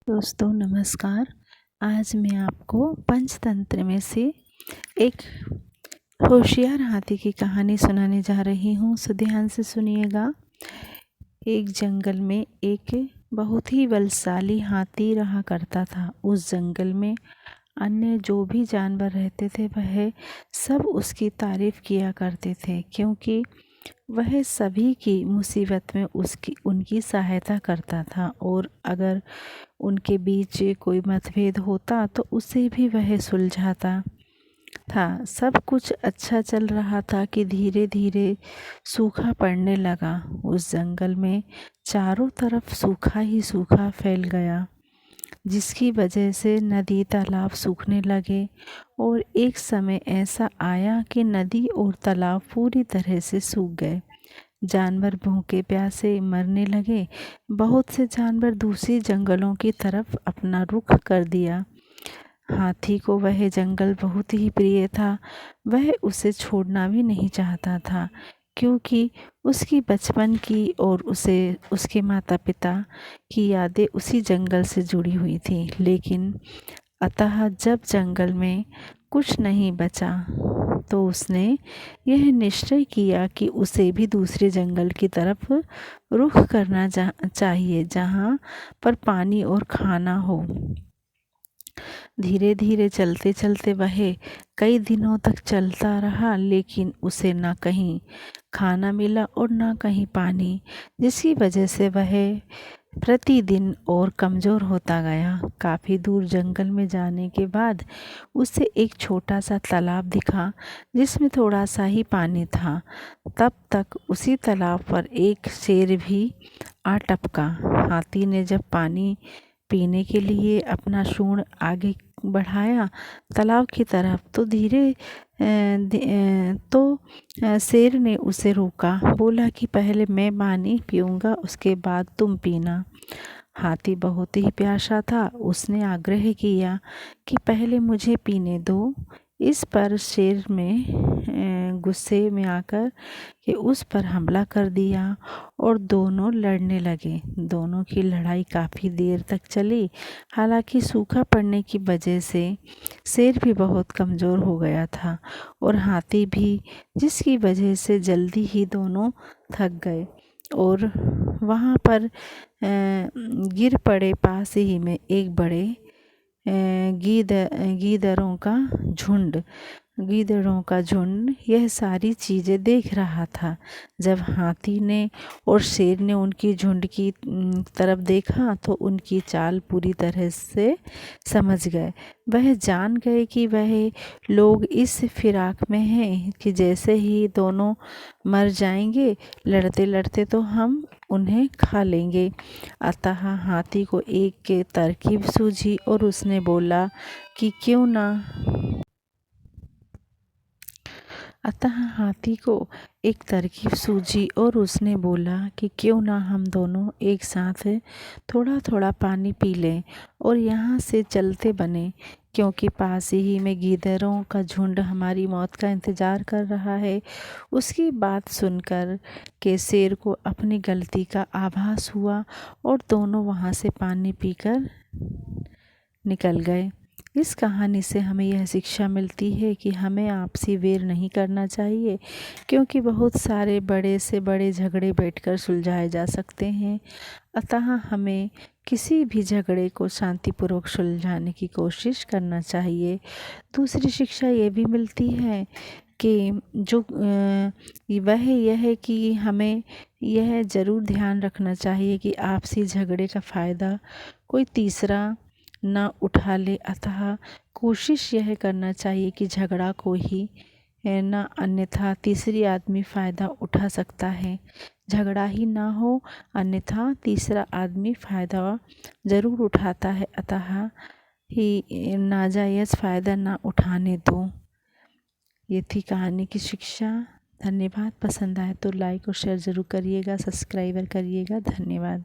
दोस्तों नमस्कार। आज मैं आपको पंचतंत्र में से एक होशियार हाथी की कहानी सुनाने जा रही हूँ। सो ध्यान से सुनिएगा। एक जंगल में एक बहुत ही बलशाली हाथी रहा करता था। उस जंगल में अन्य जो भी जानवर रहते थे वह सब उसकी तारीफ किया करते थे, क्योंकि वह सभी की मुसीबत में उनकी सहायता करता था, और अगर उनके बीच कोई मतभेद होता तो उसे भी वह सुलझाता था। सब कुछ अच्छा चल रहा था कि धीरे धीरे सूखा पड़ने लगा। उस जंगल में चारों तरफ सूखा ही सूखा फैल गया, जिसकी वजह से नदी तालाब सूखने लगे। और एक समय ऐसा आया कि नदी और तालाब पूरी तरह से सूख गए। जानवर भूखे प्यासे मरने लगे। बहुत से जानवर दूसरी जंगलों की तरफ अपना रुख कर दिया। हाथी को वह जंगल बहुत ही प्रिय था। वह उसे छोड़ना भी नहीं चाहता था, क्योंकि उसकी बचपन की और उसे उसके माता पिता की यादें उसी जंगल से जुड़ी हुई थी। लेकिन अतः जब जंगल में कुछ नहीं बचा तो उसने यह निश्चय किया कि उसे भी दूसरे जंगल की तरफ रुख करना चाहिए, जहाँ पर पानी और खाना हो। धीरे धीरे चलते चलते वह कई दिनों तक चलता रहा, लेकिन उसे ना कहीं खाना मिला और ना कहीं पानी, जिसकी वजह से वह प्रतिदिन और कमज़ोर होता गया। काफ़ी दूर जंगल में जाने के बाद उसे एक छोटा सा तालाब दिखा, जिसमें थोड़ा सा ही पानी था। तब तक उसी तालाब पर एक शेर भी आ टपका। हाथी ने जब पानी पीने के लिए अपना सूंड आगे बढ़ाया तालाब की तरफ, तो शेर ने उसे रोका। बोला कि पहले मैं पानी पीऊँगा, उसके बाद तुम पीना। हाथी बहुत ही प्यासा था। उसने आग्रह किया कि पहले मुझे पीने दो। इस पर शेर में गुस्से में आकर कि उस पर हमला कर दिया और दोनों लड़ने लगे। दोनों की लड़ाई काफ़ी देर तक चली। हालांकि सूखा पड़ने की वजह से शेर भी बहुत कमज़ोर हो गया था और हाथी भी, जिसकी वजह से जल्दी ही दोनों थक गए और वहाँ पर गिर पड़े। पास ही में एक बड़े गीदड़ों का झुंड यह सारी चीज़ें देख रहा था। जब हाथी ने और शेर ने उनकी झुंड की तरफ देखा तो उनकी चाल पूरी तरह से समझ गए। वह जान गए कि वह लोग इस फिराक में हैं कि जैसे ही दोनों मर जाएंगे लड़ते लड़ते, तो हम उन्हें खा लेंगे। अतः हाथी को एक तरकीब सूझी और उसने बोला कि क्यों ना क्यों ना हम दोनों एक साथ थोड़ा थोड़ा पानी पी लें और यहाँ से चलते बने, क्योंकि पास ही में गीदड़ों का झुंड हमारी मौत का इंतज़ार कर रहा है। उसकी बात सुनकर के शेर को अपनी गलती का आभास हुआ और दोनों वहाँ से पानी पीकर निकल गए। इस कहानी से हमें यह शिक्षा मिलती है कि हमें आपसी वेर नहीं करना चाहिए, क्योंकि बहुत सारे बड़े से बड़े झगड़े बैठकर सुलझाए जा सकते हैं। अतः हमें किसी भी झगड़े को शांतिपूर्वक सुलझाने की कोशिश करना चाहिए। दूसरी शिक्षा ये भी मिलती है कि वह यह है कि हमें यह ज़रूर ध्यान रखना चाहिए कि आपसी झगड़े का फ़ायदा कोई तीसरा ना उठा ले। अतः कोशिश यह करना चाहिए कि झगड़ा को ही ना, अन्यथा तीसरी आदमी फ़ायदा उठा सकता है। झगड़ा ही ना हो, अन्यथा तीसरा आदमी फ़ायदा ज़रूर उठाता है। अतः ही नाजायज़ फ़ायदा ना उठाने दो। ये थी कहानी की शिक्षा। धन्यवाद। पसंद आए तो लाइक और शेयर ज़रूर करिएगा, सब्सक्राइबर करिएगा। धन्यवाद।